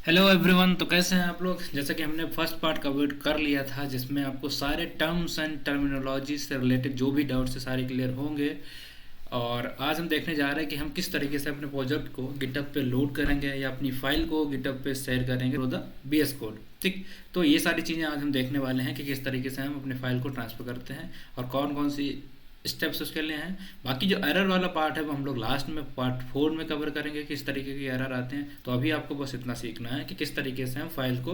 Hello everyone. तो कैसे हैं आप लोग। जैसा कि हमने फर्स्ट पार्ट कवर कर लिया था जिसमें आपको सारे टर्म्स एंड टर्मिनोलॉजी से रिलेटेड जो भी डाउट्स है सारे क्लियर होंगे। और आज हम देखने जा रहे हैं कि हम किस तरीके से अपने प्रोजेक्ट को गिटहब पे लोड करेंगे या अपनी फाइल को गिटहब पे शेयर करेंगे थ्रू द बीएस कोड। ठीक, तो ये सारी चीज़ें आज हम देखने वाले हैं कि किस तरीके से हम अपने फाइल को ट्रांसफ़र करते हैं और कौन कौन सी स्टेप्स उसके लिए हैं। बाकी जो एरर वाला पार्ट है वो हम लोग लास्ट में पार्ट 4 में कवर करेंगे, किस तरीके के एरर आते हैं। तो अभी आपको बस इतना सीखना है कि किस तरीके से हम फाइल को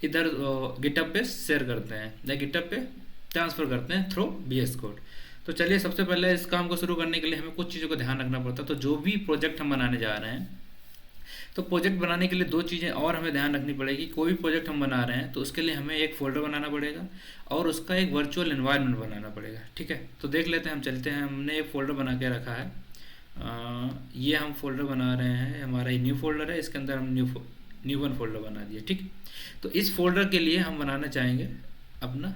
इधर गिटहब पे शेयर करते हैं या गिटहब पे ट्रांसफ़र करते हैं थ्रू बीएस कोड। तो चलिए, सबसे पहले इस काम को शुरू करने के लिए हमें कुछ चीज़ों का ध्यान रखना पड़ता है। तो जो भी प्रोजेक्ट हम बनाने जा रहे हैं, तो प्रोजेक्ट बनाने के लिए दो चीज़ें और हमें ध्यान रखनी पड़ेगी। कोई भी प्रोजेक्ट हम बना रहे हैं तो उसके लिए हमें एक फ़ोल्डर बनाना पड़ेगा और उसका एक वर्चुअल एनवायरनमेंट बनाना पड़ेगा। ठीक है, तो देख लेते हैं। हम चलते हैं, हमने एक फ़ोल्डर बना के रखा है। ये हम फोल्डर बना रहे हैं, हमारा ये न्यू फोल्डर है, इसके अंदर हम न्यू वन फोल्डर बना दिए। ठीक, तो इस फोल्डर के लिए हम बनाना चाहेंगे अपना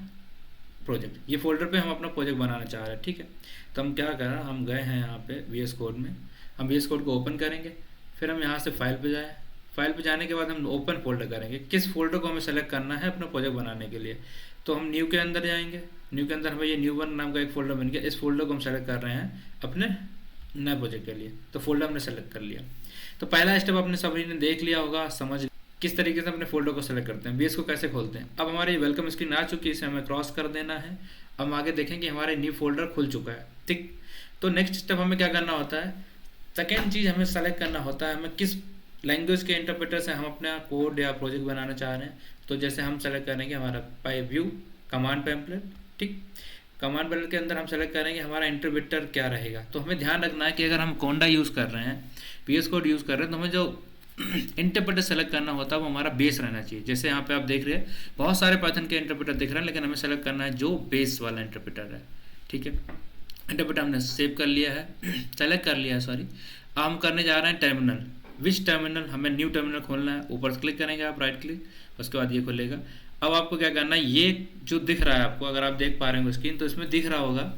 प्रोजेक्ट। ये फोल्डर पे हम अपना प्रोजेक्ट बनाना चाह रहे हैं। ठीक है, तो हम क्या कर रहे हैं, हम गए हैं यहाँ पे वी एस कोड में। हम वी एस कोड को ओपन करेंगे, फिर हम यहाँ से फाइल पे जाए। फाइल पे जाने के बाद हम ओपन फोल्डर करेंगे। किस फोल्डर को हमें सेलेक्ट करना है अपना प्रोजेक्ट बनाने के लिए, तो हम न्यू के अंदर जाएंगे। न्यू के अंदर हमें ये न्यू वन नाम का एक फ़ोल्डर बन गया। इस फोल्डर को हम सेलेक्ट कर रहे हैं अपने नए प्रोजेक्ट के लिए। तो फोल्डर हमने सेलेक्ट कर लिया। तो पहला स्टेप आपने सभी ने देख लिया होगा, समझ किस तरीके से अपने फोल्डर को सेलेक्ट करते हैं, बीएस को कैसे खोलते हैं। अब हमारी वेलकम स्क्रीन आ चुकी है, इसे हमें क्रॉस कर देना है। अब हम आगे देखें कि हमारे न्यू फोल्डर खुल चुका है। ठीक, तो नेक्स्ट स्टेप हमें क्या करना होता है, सेकेंड चीज़ हमें सेलेक्ट करना होता है हमें किस लैंग्वेज के इंटरप्रेटर से हम अपना कोड या प्रोजेक्ट बनाना चाह रहे हैं। तो जैसे हम सेलेक्ट करेंगे हमारा पाई व्यू कमांड पैम्पलेट। ठीक, कमांड पैनल के अंदर हम सेलेक्ट करेंगे हमारा इंटरप्रेटर क्या रहेगा। तो हमें ध्यान रखना है कि अगर हम कोंडा यूज़ कर रहे हैं, पीएस कोड यूज़ कर रहे हैं, तो हमें जो इंटरप्रेटर सेलेक्ट करना होता है वो हमारा बेस रहना चाहिए। जैसे यहाँ पे आप देख रहे हैं बहुत सारे पाइथन के इंटरप्रेटर दिख रहे हैं, लेकिन हमें सेलेक्ट करना है जो बेस वाला इंटरप्रेटर है। ठीक है, इंटरप्रेटर हमने सेव कर लिया है, सेलेक्ट कर लिया है, सॉरी। अब हम करने जा रहे हैं टर्मिनल। विच टर्मिनल, हमें न्यू टर्मिनल खोलना है। ऊपर से क्लिक करेंगे आप, राइट क्लिक, उसके बाद ये खुलेगा। अब आपको क्या करना है, ये जो दिख रहा है आपको, अगर आप देख पा रहे हो स्क्रीन, तो इसमें दिख रहा होगा,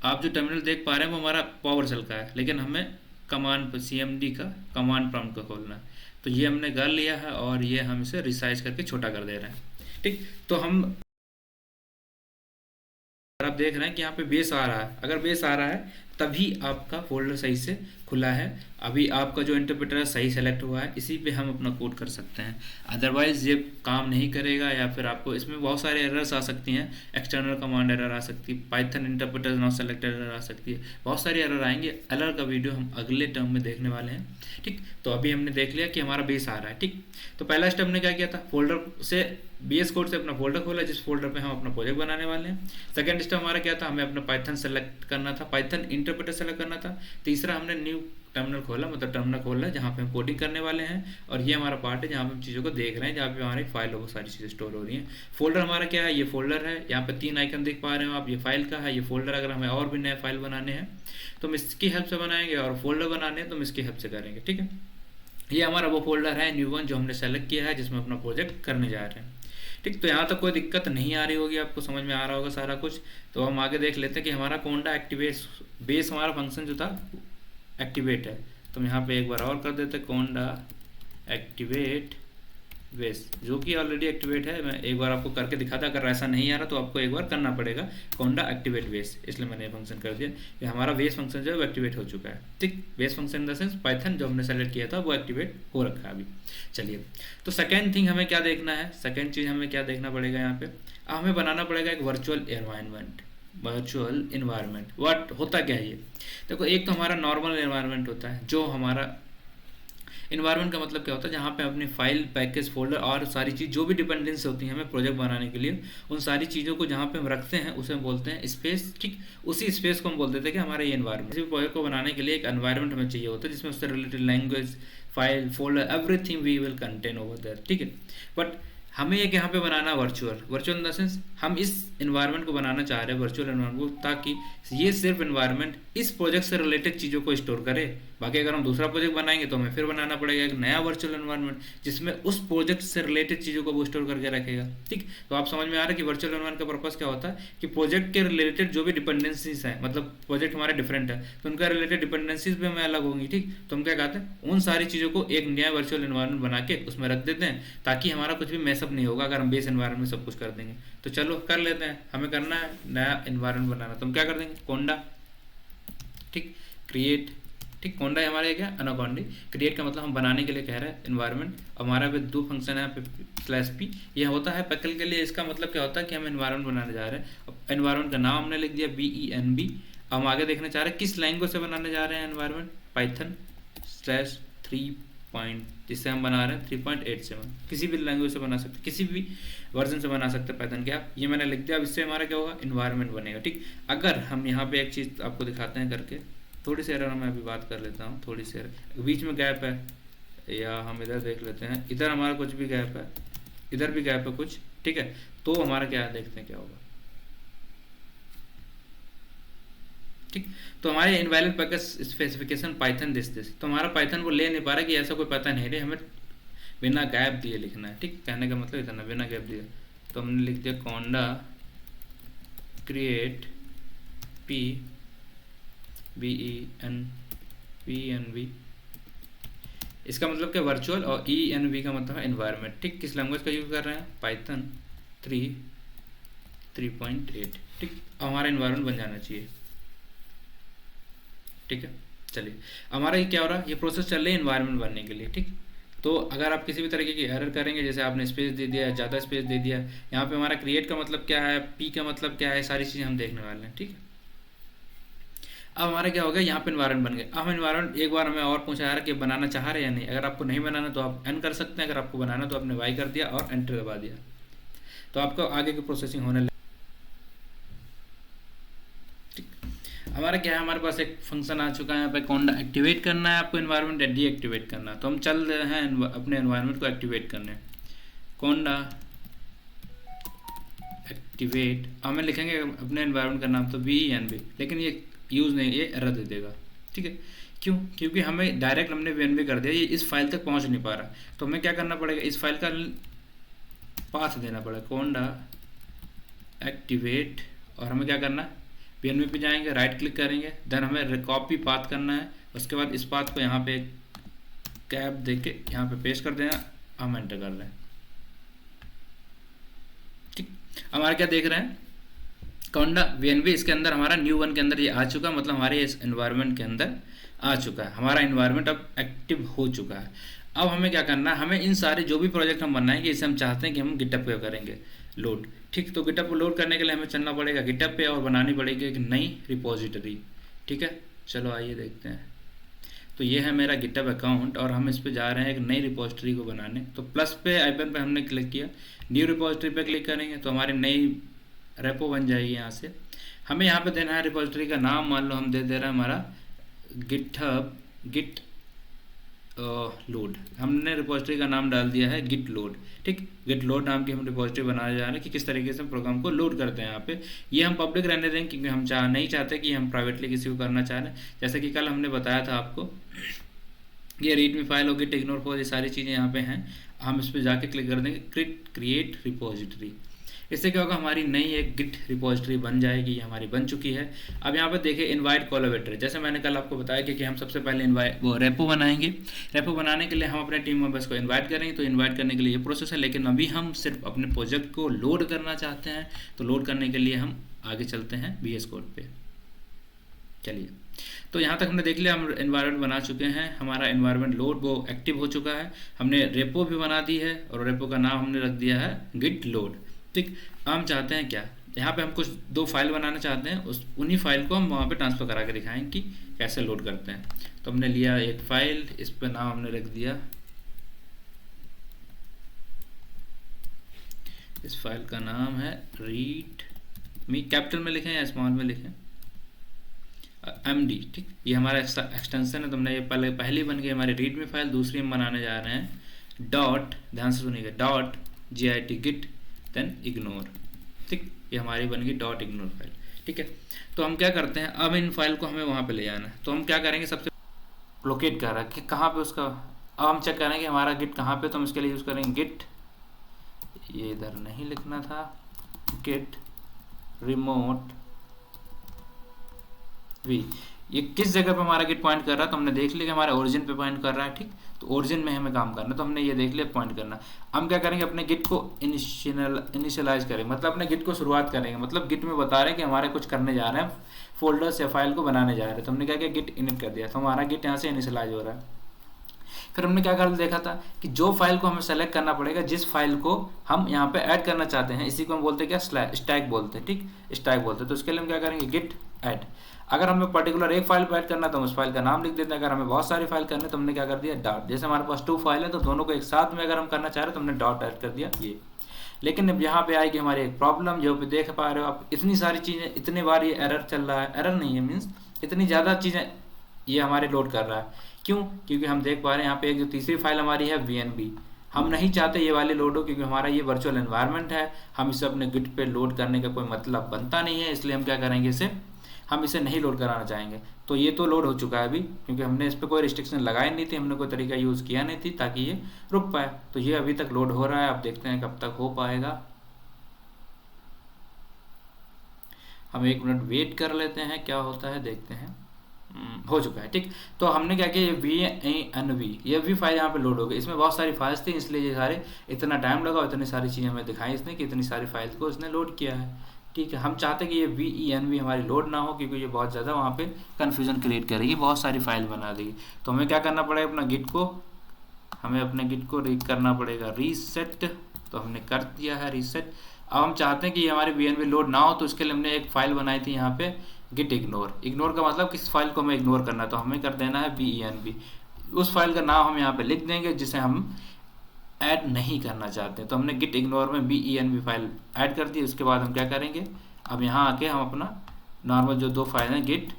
आप जो टर्मिनल देख पा रहे हैं वो हमारा पावर सेल का है, लेकिन हमें कमांड सीएमडी का कमांड प्रॉम्प्ट को खोलना है। तो ये हमने कर लिया है और ये हम इसे रिसाइज करके छोटा कर दे रहे हैं। ठीक, तो हम आप देख रहे हैं कि यहाँ पे बेस आ रहा है। अगर बेस आ रहा है तभी आपका फोल्डर सही से खुला है, अभी आपका जो इंटरप्रेटर है सही सेलेक्ट हुआ है, इसी पे हम अपना कोड कर सकते हैं। अदरवाइज ये काम नहीं करेगा या फिर आपको इसमें बहुत सारे एरर्स आ सकती हैं। एक्सटर्नल कमांड एरर आ सकती है, Python interpreter not selected error आ सकती है, बहुत सारे एरर आएंगे। एरर का वीडियो हम अगले टर्म में देखने वाले हैं। ठीक, तो अभी हमने देख लिया कि हमारा बेस आ रहा है। ठीक, तो पहला स्टेप हमने क्या किया था, फोल्डर से बीएस कोड से अपना फोल्डर खोला जिस फोल्डर पे हम अपना प्रोजेक्ट बनाने वाले हैं। सेकंड स्टेप हमारा क्या था, हमें अपना पाइथन सेलेक्ट करना था, पाइथन इंटरप्रेटर सेलेक्ट करना था। तीसरा हमने न्यू टर्मिनल खोला, मतलब टर्मिनल खोलना है जहाँ पे हम कोडिंग करने वाले हैं। और ये हमारा पार्ट है जहाँ पे हम चीज़ों को देख रहे हैं, जहाँ पे हमारी फाइल वो सारी चीज़ें स्टोर हो रही हैं। फोल्डर हमारा क्या है, ये फोल्डर है, यहाँ पे 3 आइकन देख पा रहे हो आप, ये फाइल का है, ये फोल्डर। अगर हमें और भी नए फाइल बनाने हैं तो हम इसकी हेल्प से बनाएंगे, और फोल्डर बनाने हैं तो हम इसकी हेल्प से करेंगे। ठीक है, ये हमारा वो फोल्डर है न्यू वन जो हमने सेलेक्ट किया है जिसमें अपना प्रोजेक्ट करने जा रहे हैं। ठीक, तो यहाँ तक कोई दिक्कत नहीं आ रही होगी, आपको समझ में आ रहा होगा सारा कुछ। तो हम आगे देख लेते हैं कि हमारा कोंडा एक्टिवेट बेस हमारा फंक्शन जो था एक्टिवेट है। तो हम यहाँ पे एक बार और कर देते हैं, कोंडा एक्टिवेट बेस, जो कि ऑलरेडी एक्टिवेट है। मैं एक बार आपको करके दिखाता, अगर ऐसा नहीं आ रहा तो आपको एक बार करना पड़ेगा कोंडा एक्टिवेट बेस, इसलिए मैंने ये फंक्शन कर दिया कि हमारा बेस फंक्शन जो है वो एक्टिवेट हो चुका है। ठीक, base function in the sense Python जो हमने सेलेक्ट किया था वो एक्टिवेट हो रखा है अभी। चलिए, तो सेकेंड थिंग हमें क्या देखना है, सेकेंड चीज़ हमें क्या देखना पड़ेगा यहाँ पे, हमें बनाना पड़ेगा एक virtual environment. Virtual environment what होता क्या है ये, देखो एक तो हमारा नॉर्मल एनवायरनमेंट होता है, जो हमारा इन्वायरमेंट का मतलब क्या होता है, जहाँ पे अपनी फाइल पैकेज फोल्डर और सारी चीज़ जो भी डिपेंडेंसी होती है हमें प्रोजेक्ट बनाने के लिए, उन सारी चीज़ों को जहाँ पे हम रखते हैं उसे हम बोलते हैं स्पेस। ठीक, उसी स्पेस को हम बोल देते हैं कि हमारा ये इन्वायरमेंट। किसी भी प्रोजेक्ट को बनाने के लिए एक एनवायरमेंट हमें चाहिए होता है जिसमें उससे related language, file, folder, everything we will contain over there. ठीक है, बट हमें एक यहाँ पे बनाना virtual, virtual in the sense हम इस इन्वायरमेंट को बनाना चाह रहे हैं, वर्चुअल इन्वायरमेंट को, ताकि ये सिर्फ इन्वायरमेंट इस प्रोजेक्ट से रिलेटेड चीज़ों को स्टोर करे बाकी अगर हम दूसरा प्रोजेक्ट बनाएंगे तो हमें फिर बनाना पड़ेगा एक नया वर्चुअल एनवायरनमेंट जिसमें उस प्रोजेक्ट से रिलेटेड चीज़ों को वो स्टोर करके रखेगा। ठीक, तो आप समझ में आ रहा है कि वर्चुअल एनवायरनमेंट का पर्पस क्या होता है कि प्रोजेक्ट के रिलेटेड जो भी डिपेंडेंसीज हैं, मतलब प्रोजेक्ट हमारे डिफरेंट है तो उनका रिलेटेड डिपेंडेंसीज भी हमें अलग होंगी। ठीक, तो हम क्या कहते हैं उन सारी चीज़ों को एक नया वर्चुअल एनवायरनमेंट बना के उसमें रख देते हैं ताकि हमारा कुछ भी मैसअप नहीं होगा अगर हम बेस एनवायरनमेंट में सब कुछ कर देंगे। तो चलो कर लेते हैं, हमें करना है नया एनवायरनमेंट बनाना, तो हम क्या कर देंगे कोंडा, ठीक, क्रिएट, ठीक, कोंडा हमारे क्या अनाकोंडी, क्रिएट का मतलब हम बनाने के लिए कह रहे हैं एनवायरनमेंट। हमारा पे दो फंक्शन है /p, ये होता है पैकल के लिए, इसका मतलब क्या होता है कि हम एनवायरनमेंट बनाने जा रहे हैं। अब एनवायरनमेंट का नाम हमने लिख दिया BENB। हम आगे देखना चाह रहे हैं किस लैंग्वेज से बनाने जा रहे हैं एनवायरनमेंट, Python/3 जिससे हम बना रहे हैं 3.87, किसी भी लैंग्वेज से बना सकते, किसी भी वर्जन से बना सकते हैं पाइथन के आप। ये मैंने लिख दिया। अब इससे हमारा क्या होगा एनवायरनमेंट बनेगा। ठीक, अगर हम यहाँ पे एक चीज़ आपको दिखाते हैं करके, थोड़ी सी एरर मैं अभी बात कर लेता हूँ, थोड़ी सी एरर बीच में गैप है, या हम इधर देख लेते हैं, इधर हमारा कुछ भी गैप है, इधर भी गैप है कुछ, ठीक है, तो हमारा क्या है देखते हैं क्या होगा। ठीक, तो हमारे invalid package specification Python this, तो हमारा पाइथन वो ले नहीं पा रहा कि ऐसा कोई पता नहीं है, हमें बिना गैप दिए लिखना है। ठीक, कहने का मतलब इतना बिना गैप दिए, तो हमने लिख दिया कोंडा क्रिएट BENB। इसका मतलब क्या वर्चुअल, और ENV का मतलब है एनवायरनमेंट। ठीक, किस लैंग्वेज का यूज़ कर रहे हैं, पाइथन 3.8। ठीक, हमारा एनवायरनमेंट बन जाना चाहिए। ठीक है, चलिए हमारा ये क्या हो रहा है, ये प्रोसेस चल रही है एनवायरनमेंट बनने के लिए। ठीक, तो अगर आप किसी भी तरीके की एरर करेंगे, जैसे आपने स्पेस दे दिया, ज़्यादा स्पेस दे दिया, यहाँ पे हमारा क्रिएट का मतलब क्या है, P का मतलब क्या है, सारी चीज़ें हम देखने वाले हैं। ठीक है, अब हमारा क्या हो गया, यहाँ पे एनवायरनमेंट बन गया। अब एनवायरनमेंट एक बार हमें और पूछा यार कि बनाना चाह रहे हैं या नहीं। अगर आपको नहीं बनाना तो आप N कर सकते हैं, अगर आपको बनाना तो आपने Y कर दिया और एंटर दबा दिया, तो आपको आगे की प्रोसेसिंग होने लगी। हमारा क्या है, हमारे पास एक फंक्शन आ चुका है, यहाँ पे कोंडा एक्टिवेट करना है आपको एनवायरनमेंट, डीएक्टिवेट करना है। तो हम चल रहे हैं अपने एनवायरनमेंट को एक्टिवेट करने, कोंडा एक्टिवेट, हमें लिखेंगे अपने एनवायरनमेंट का नाम तो BENB, लेकिन ये यूज़ नहीं, ये एरर दे देगा। ठीक है, क्यों, क्योंकि हमें डायरेक्ट हमने BNB कर दिया, ये इस फाइल तक पहुँच नहीं पा रहा, तो हमें क्या करना पड़ेगा, इस फाइल का पाथ देना पड़ेगा, कोंडा एक्टिवेट, और हमें क्या करना है BNB पे जाएंगे, राइट क्लिक करेंगे, देन हमें कॉपी पाथ करना है, उसके बाद इस पाथ को यहाँ पे कैप देके यहाँ पे पेस्ट कर देना, हम एंटर कर रहे हैं। ठीक, हमारा क्या देख रहे हैं, कोंडा BNB, इसके अंदर हमारा न्यू वन के अंदर ये आ चुका, मतलब हमारे इस एनवायरनमेंट के अंदर आ चुका है, हमारा एनवायरनमेंट अब एक्टिव हो चुका है। अब हमें क्या करना है, हमें इन सारे जो भी प्रोजेक्ट हम बनाएंगे, इसे हम चाहते हैं कि हम गिटअप पे करेंगे लोड। ठीक, तो गिटअप को लोड करने के लिए हमें चलना पड़ेगा गिटअप पे और बनानी पड़ेगी एक नई रिपोजिटरी। ठीक है, चलो आइए देखते हैं। तो ये है मेरा गिटअप अकाउंट और हम इस पे जा रहे हैं एक नई रिपोजिटरी को बनाने। तो प्लस पे आइकन पे हमने क्लिक किया, न्यू रिपोजिटरी पे क्लिक करेंगे तो हमारी नई रेपो बन जाएगी। यहाँ से हमें यहाँ पे देना है रिपोजिटरी का नाम, मान लो हम दे रहे हैं हमारा गिटहब गिट लोड, हमने रिपोजिटरी का नाम डाल दिया है गिट लोड। ठीक, गिट लोड नाम की हम रिपोजिटरी बनाने जा रहे हैं कि किस तरीके से हम प्रोग्राम को लोड करते हैं। यहाँ पे ये हम पब्लिक रहने देंगे क्योंकि हम नहीं चाहते कि हम प्राइवेटली किसी को करना चाह रहे हैं। जैसे कि कल हमने बताया था आपको, ये रीडमी फाइल होगी, टेक्नोर फोर, ये सारी चीज़ें यहाँ पे हैं। हम इस पर जाके क्लिक कर देंगे क्रिएट रिपोजिटरी। इससे क्या होगा, हमारी नई एक गिट रिपोजिटरी बन जाएगी, ये हमारी बन चुकी है। अब यहाँ पर देखिए इनवाइट कोलैबोरेटर, जैसे मैंने कल आपको बताया कि हम सबसे पहले वो रेपो बनाएंगे। रेपो बनाने के लिए हम अपने टीम मेंबर्स को इनवाइट करेंगे, तो इनवाइट करने के लिए ये प्रोसेस है। लेकिन अभी हम सिर्फ अपने प्रोजेक्ट को लोड करना चाहते हैं, तो लोड करने के लिए हम आगे चलते हैं VS कोड पे। चलिए, तो यहाँ तक हमने देख लिया, हम एनवायरनमेंट बना चुके हैं, हमारा एनवायरनमेंट लोड वो एक्टिव हो चुका है। हमने रेपो भी बना दी है और रेपो का नाम हमने रख दिया है गिट लोड। ठीक, हम चाहते हैं क्या, यहाँ पे हम कुछ दो फाइल बनाना चाहते हैं, उन्हीं फाइल को हम वहाँ पे ट्रांसफ़र करा के दिखाएं कि कैसे लोड करते हैं। तो हमने लिया एक फाइल, इस पे नाम हमने रख दिया, इस फाइल का नाम है रीड मी, कैपिटल में लिखें या स्मॉल में लिखें, MD। ठीक, ये हमारा एक्सटेंशन है। तुमने ये पहली बन गई हमारी रीड मी फाइल, दूसरी हम बनाने जा रहे हैं डॉट, ध्यान से सुनिएगा, dot git git then ignore. ठीक, ये हमारी बन गई डॉट इग्नोर फाइल। ठीक है, तो हम क्या करते हैं, अब इन फाइल को हमें वहाँ पे ले जाना है। तो हम क्या करेंगे, सबसे लोकेट कर रहा है कि कहाँ पे उसका। अब हम चेक करेंगे हमारा गिट कहाँ पे, तो हम इसके लिए यूज़ करेंगे गिट, ये इधर नहीं लिखना था, गिट रिमोट वी। ये किस जगह पे हमारा गिट पॉइंट कर रहा है, तो हमने देख लिया कि हमारा ओरिजिन पे पॉइंट कर रहा है, ठीक। तो ओरिजिन में हमें काम करना है, तो हमने ये देख लिया पॉइंट करना। हम क्या करेंगे, अपने गिट को इनिशियलाइज करेंगे, मतलब अपने गिट को शुरुआत करेंगे, मतलब गिट में बता रहे हैं कि हमारे कुछ करने जा रहे हैं, फोल्डर्स या फाइल को बनाने जा रहे हैं। तो हमने क्या किया, गिट इनिट कर दिया, तो हमारा गिट यहाँ से इनिशियलाइज हो रहा है। फिर हमने क्या कर देखा था कि जो फाइल को हमें सेलेक्ट करना पड़ेगा, जिस फाइल को हम यहाँ पे ऐड करना चाहते हैं, इसी को हम बोलते हैं क्या, स्टैक बोलते हैं, ठीक, स्टैक बोलते हैं। तो उसके लिए हम क्या करेंगे, गिट ऐड। अगर हमें पर्टिकुलर एक फाइल को ऐड करना है तो हम उस फाइल का नाम लिख देते हैं। अगर हमें बहुत सारी फाइल करनी है तो हमने क्या कर दिया, डॉट। जैसे हमारे पास 2 फाइल है तो दोनों को एक साथ में अगर हम करना चाह रहे हैं तो हमने डॉट ऐड कर दिया ये। लेकिन अब यहाँ पे आएगी हमारी एक प्रॉब्लम, जो पे देख पा रहे हो आप, इतनी सारी चीज़ें, इतने बार ये एरर चल रहा है, एरर नहीं है मीन्स इतनी ज़्यादा चीज़ें ये हमारे लोड कर रहा है। क्यों? क्योंकि हम देख पा रहे हैं यहाँ पे एक जो तीसरी फाइल हमारी है VNB, हम नहीं चाहते ये वाली लोड हो, क्योंकि हमारा ये वर्चुअल एनवायरनमेंट है, हम इसे अपने गिट पे लोड करने का कोई मतलब बनता नहीं है, इसलिए हम क्या करेंगे, हम इसे नहीं लोड कराना चाहेंगे। तो ये तो लोड हो चुका है अभी, क्योंकि हमने इस पर कोई रिस्ट्रिक्शन लगाई नहीं थी, हमने कोई तरीका यूज़ किया नहीं थी ताकि ये रुक पाए। तो ये अभी तक लोड हो रहा है, अब देखते हैं कब तक हो पाएगा। हम 1 मिनट वेट कर लेते हैं, क्या होता है देखते हैं। हो चुका है, ठीक। तो हमने क्या किया, VNV ये भी फाइल यहाँ पे लोड हो गई। इसमें बहुत सारी फाइल्स थी, इसलिए ये सारे इतना टाइम लगा, इतनी सारी चीज़ें हमें दिखाई इसने कि इतनी सारी फाइल्स को इसने लोड किया है, ठीक है। हम चाहते हैं कि ये VENV हमारी लोड ना हो, क्योंकि ये बहुत ज़्यादा वहाँ पे कन्फ्यूजन क्रिएट करेगी, बहुत सारी फाइल बना देगी। तो हमें क्या करना पड़ेगा, हमें अपने गिट को करना पड़ेगा रीसेट। तो हमने कर दिया है रीसेट। अब हम चाहते हैं कि ये हमारी VNV लोड ना हो, तो उसके लिए हमने एक फाइल बनाई थी यहाँ पे गिट इग्नोर। इग्नोर का मतलब किस फाइल को हमें इग्नोर करना है, तो हमें कर देना है VENV। उस फाइल का नाम हम यहाँ पे लिख देंगे जिसे हम ऐड नहीं करना चाहते। तो हमने गिट इग्नोर में VENV फाइल ऐड कर दी। उसके बाद हम क्या करेंगे, अब यहाँ आके हम अपना नॉर्मल जो 2 फाइल हैं, गिट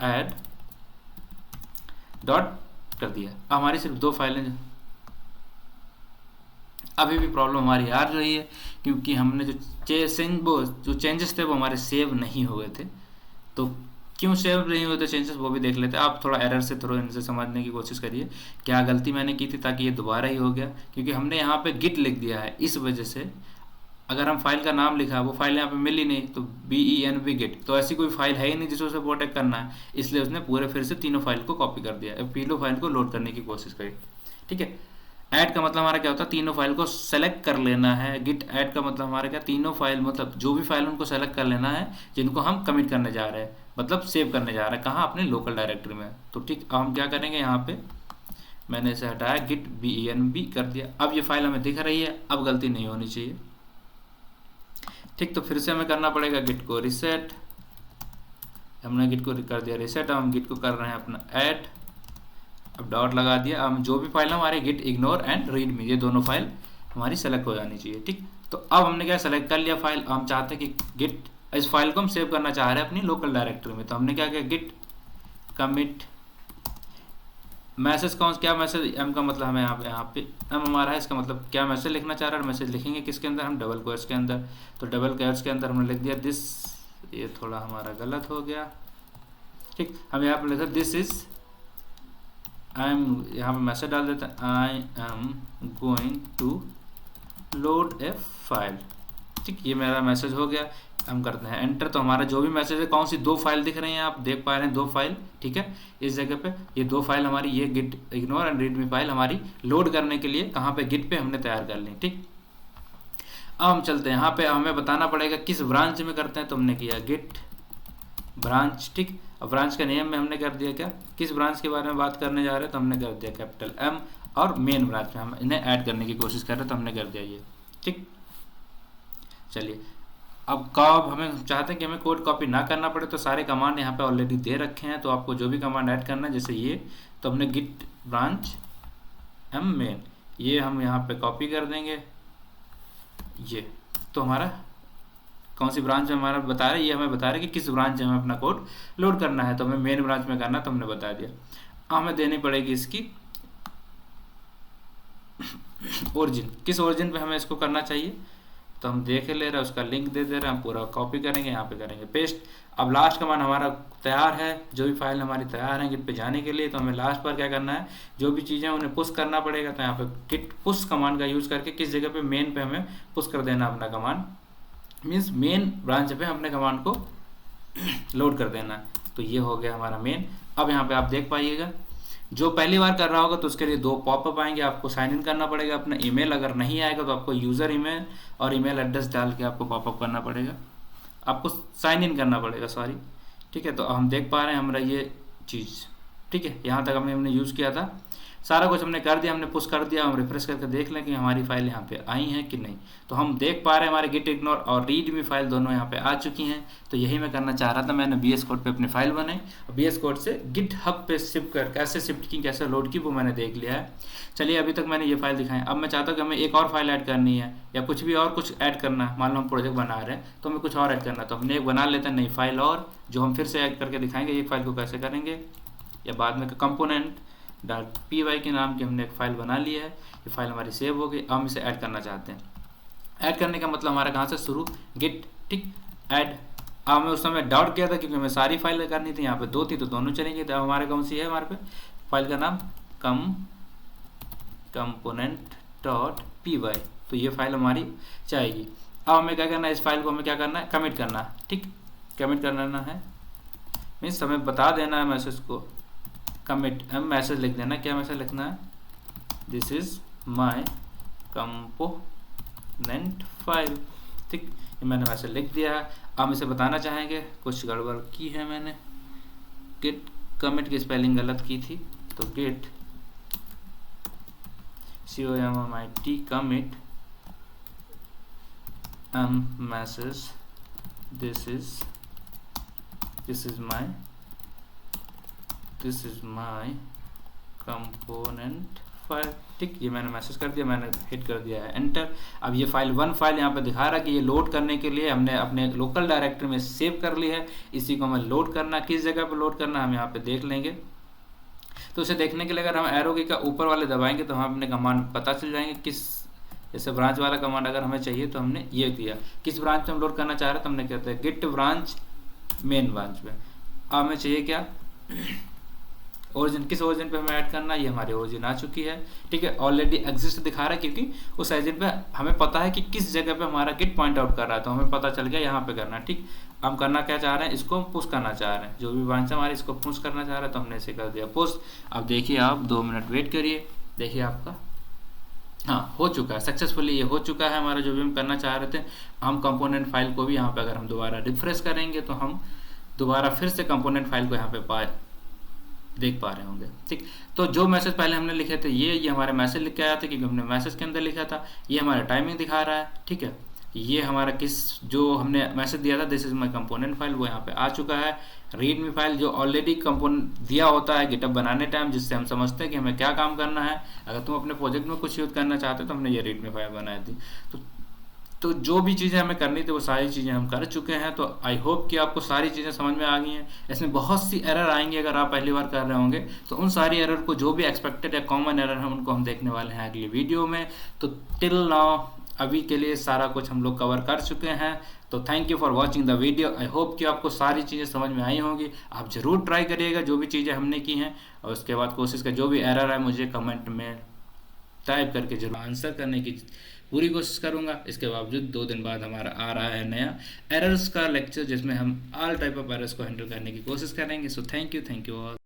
ऐड डॉट कर दिया। अब हमारी सिर्फ 2 फाइलें, अभी भी प्रॉब्लम हमारी आ रही है, क्योंकि हमने जो चेंजेस थे वो हमारे सेव नहीं हुए थे। तो क्यों सेव नहीं हुए थे चेंजेस, वो भी देख लेते हैं। आप थोड़ा एरर से थोड़ा इनसे समझने की कोशिश करिए क्या गलती मैंने की थी, ताकि ये दोबारा ही हो गया। क्योंकि हमने यहाँ पे गिट लिख दिया है, इस वजह से अगर हम फाइल का नाम लिखा, वो फाइल यहाँ पे मिली नहीं, तो VENV गिट, तो ऐसी कोई फाइल है ही नहीं जिसे उसे प्रोटेक्ट करना है, इसलिए उसने पूरे फिर से तीनों फाइल को कॉपी कर दिया, तीनों फाइल को लोड करने की कोशिश करी, ठीक है। ऐड का मतलब हमारा क्या होता है, तीनों फाइल को सेलेक्ट कर लेना है। गिट ऐड का मतलब हमारा क्या, तीनों फाइल मतलब जो भी फाइल उनको सेलेक्ट कर लेना है जिनको हम कमिट करने जा रहे हैं, मतलब सेव करने जा रहे हैं, कहाँ, अपने लोकल डायरेक्टरी में। तो ठीक, अब हम क्या करेंगे, यहाँ पे मैंने इसे हटाया, गिट VENV कर दिया। अब ये फाइल हमें दिख रही है, अब गलती नहीं होनी चाहिए, ठीक। तो फिर से हमें करना पड़ेगा गिट को रीसेट। हमने गिट को कर दिया रीसेट, अब हम गिट को कर रहे हैं अपना ऐड, अब डॉट लगा दिया। अब जो भी फाइल है हमारे गिट इग्नोर एंड रीडमी, ये दोनों फाइल हमारी सेलेक्ट हो जानी चाहिए, ठीक। तो अब हमने क्या सेलेक्ट कर लिया फाइल। हम चाहते हैं कि गिट, इस फाइल को हम सेव करना चाह रहे हैं अपनी लोकल डायरेक्टरी में। तो हमने क्या किया, गिट कमिट मैसेज, क्या मैसेज, एम का मतलब हमें यहाँ पे एम हमारा है, इसका मतलब क्या मैसेज लिखना चाह रहा है। मैसेज लिखेंगे किसके अंदर, हम डबल कोट्स के अंदर। तो डबल कोट्स के अंदर हमने लिख दिया दिस, ये थोड़ा हमारा गलत हो गया, ठीक। हम यहाँ पे लिखा दिस इज, आई एम, यहाँ पे मैसेज डाल देते हैं, I am going to load a file, ठीक। ये मेरा मैसेज हो गया। हम करते हैं एंटर। तो हमारा जो भी मैसेज है, कौन सी 2 फाइल दिख रही हैं, आप देख पा रहे हैं 2 फाइल, ठीक है। इस जगह पे ये 2 फाइल हमारी, ये git ignore and readme file हमारी लोड करने के लिए कहाँ पे, गिट पे हमने तैयार कर ली, ठीक। अब हम चलते हैं यहाँ पे, हमें बताना पड़ेगा किस ब्रांच में करते हैं। तो हमने किया गिट ब्रांच, ठीक। अब ब्रांच के नेम में हमने कर दिया क्या, किस ब्रांच के बारे में बात करने जा रहे हैं, तो हमने कर दिया कैपिटल M, और मेन ब्रांच में हम इन्हें ऐड करने की कोशिश कर रहे हैं, तो हमने कर दिया ये, ठीक। चलिए, अब कब हमें चाहते हैं कि हमें कोड कॉपी ना करना पड़े, तो सारे कमांड यहाँ पे ऑलरेडी दे रखे हैं। तो आपको जो भी कमांड ऐड करना है, जैसे ये, तो हमने गिट ब्रांच M मेन, ये हम यहाँ पे कॉपी कर देंगे, ये। तो हमारा कौन सी ब्रांच में हमारा बता रहे, ये हमें बता रहे कि किस ब्रांच में हमें अपना कोड लोड करना है। तो हमें मेन ब्रांच में करना, तो हमने बता दिया। हमें देनी पड़ेगी इसकी ओरिजिन, किस ओरिजिन पे हमें इसको करना चाहिए, तो हम देख ले रहे हैं, उसका लिंक दे दे रहे हैं, हम पूरा कॉपी करेंगे, यहाँ पे करेंगे पेस्ट। अब लास्ट कमांड हमारा तैयार है, जो भी फाइल हमारी तैयार है गिट पे जाने के लिए, तो हमें लास्ट पर क्या करना है, जो भी चीज़ें उन्हें पुश करना पड़ेगा। तो यहाँ पे गिट पुश कमांड का यूज़ करके किस जगह पे, मेन पे हमें पुश कर देना अपना कमांड, मीन्स मेन ब्रांच पे अपने कमांड को लोड कर देना। तो ये हो गया हमारा मेन। अब यहाँ पे आप देख पाइएगा, जो पहली बार कर रहा होगा तो उसके लिए 2 पॉपअप आएंगे, आपको साइन इन करना पड़ेगा अपना ईमेल, अगर नहीं आएगा तो आपको यूज़र ईमेल और ईमेल एड्रेस डाल के आपको पॉपअप करना पड़ेगा, आपको साइन इन करना पड़ेगा, सॉरी। ठीक है, तो हम देख पा रहे हैं हमारा ये चीज़। ठीक है, यहाँ तक हमने यूज़ किया था, सारा कुछ हमने कर दिया, हमने पुश कर दिया। हम रिफ्रेश करके देख लें कि हमारी फाइल यहाँ पे आई हैं कि नहीं। तो हम देख पा रहे हैं हमारे गिट इग्नोर और रीड मी फाइल दोनों यहाँ पे आ चुकी हैं। तो यही मैं करना चाह रहा था, मैंने VS कोड पे अपनी फाइल बनाई, VS कोड से गिट हब पे शिफ्ट कर, कैसे शिफ्ट की, कैसे लोड की, वो मैंने देख लिया है। चलिए, अभी तक मैंने ये फाइल दिखाई। अब मैं चाहता हूँ कि हमें एक और फाइल ऐड करनी है या कुछ भी और कुछ ऐड करना है। मान लो हम प्रोजेक्ट बना रहे हैं तो हमें कुछ और ऐड करना है, तो हमने एक बना लेते हैं नई फाइल, और जो हम फिर से ऐड करके दिखाएंगे एक फाइल को कैसे करेंगे, या बाद में कंपोनेंट .py के नाम की हमने एक फाइल बना ली है। ये फाइल हमारी सेव हो गई। अब हम इसे ऐड करना चाहते हैं। ऐड करने का मतलब हमारा कहाँ से शुरू, गिट, ठीक, ऐड। अब हमें उस समय डाउट किया था क्योंकि हमें सारी फाइल करनी थी, यहाँ पे 2 थी तो दोनों चलेंगी। तो हमारे कौन सी है, हमारे पे फाइल का नाम component.py, तो ये फाइल हमारी चाहिए। अब हमें क्या करना है, इस फाइल को हमें क्या करना है, कमिट करना है। ठीक, कमिट करना है मीन्स हमें बता देना है मैसेज को, कमिट मैसेज लिख देना। क्या मैसेज लिखना है, this is my component file. ठीक, ये मैंने मैसेज लिख दिया है। हम इसे बताना चाहेंगे कुछ गड़बड़ की है मैंने, गिट कमिट की स्पेलिंग गलत की थी, तो git COMMIT commit message this is my component file. ठीक, ये मैंने मैसेज कर दिया, मैंने हिट कर दिया है एंटर। अब ये फाइल 1 फाइल यहाँ पे दिखा रहा है कि ये लोड करने के लिए हमने अपने लोकल डायरेक्टरी में सेव कर ली है। इसी को हमें लोड करना, किस जगह पे लोड करना हम यहाँ पे देख लेंगे। तो इसे देखने के लिए अगर हम एरो की का ऊपर वाले दबाएंगे तो हम अपने कमांड पता चल जाएंगे किस, जैसे ब्रांच वाला कमांड अगर हमें चाहिए तो हमने ये दिया, किस ब्रांच में हम लोड करना चाह रहे हैं तो हमने कहते हैं गिट ब्रांच मेन ब्रांच में। अब हमें चाहिए क्या, ओरिजिन, किस ओरिजिन पे हमें ऐड करना है, ये हमारी ओरिजिन आ चुकी है। ठीक है, ऑलरेडी एग्जिस्ट दिखा रहा है क्योंकि उस ओरिजिन पे हमें पता है कि किस जगह पे हमारा गिट पॉइंट आउट कर रहा है, तो हमें पता चल गया यहाँ पे करना है। ठीक, हम करना क्या चाह रहे हैं, इसको पुश करना चाह रहे हैं, जो भी ब्रांच हमारी इसको पुश करना चाह रहे हैं, तो हमने इसे कर दिया पुश। अब देखिए आप 2 मिनट वेट करिए, देखिए आपका हाँ हो चुका है सक्सेसफुली, ये हो चुका है हमारा जो भी हम करना चाह रहे थे। हम कंपोनेंट फाइल को भी यहाँ पे अगर हम दोबारा रिफ्रेश करेंगे तो हम दोबारा फिर से कंपोनेंट फाइल को यहाँ पे देख पा रहे होंगे। ठीक, तो जो मैसेज पहले हमने लिखे थे ये हमारे मैसेज लिख के आया था क्योंकि हमने मैसेज के अंदर लिखा था। ये हमारा टाइमिंग दिखा रहा है। ठीक है, ये हमारा जो हमने मैसेज दिया था this is my component file, वो यहाँ पे आ चुका है। रीड मी फाइल जो ऑलरेडी कंपोनेंट दिया होता है गिटहब बनाने टाइम, जिससे हम समझते हैं कि हमें क्या काम करना है। अगर तुम अपने प्रोजेक्ट में कुछ यूज करना चाहते हो तो हमने ये रीड मी फाइल बनाई थी। तो जो भी चीज़ें हमें करनी थी वो सारी चीज़ें हम कर चुके हैं। तो आई होप कि आपको सारी चीज़ें समझ में आ गई हैं। इसमें बहुत सी एरर आएंगी अगर आप पहली बार कर रहे होंगे, तो उन सारी एरर को, जो भी एक्सपेक्टेड या कॉमन एरर है, उनको हम देखने वाले हैं अगली वीडियो में। तो टिल नाउ अभी के लिए सारा कुछ हम लोग कवर कर चुके हैं। तो thank you for watching the video. I hope कि आपको सारी चीज़ें समझ में आई होंगी। आप ज़रूर ट्राई करिएगा जो भी चीज़ें हमने की हैं, और उसके बाद कोशिश कर जो भी एरर है मुझे कमेंट में टाइप करके जरूर आंसर करने की पूरी कोशिश करूंगा। इसके बावजूद 2 दिन बाद हमारा आ रहा है नया एरर्स का लेक्चर, जिसमें हम ऑल टाइप ऑफ एरर्स को हैंडल करने की कोशिश करेंगे। So thank you all.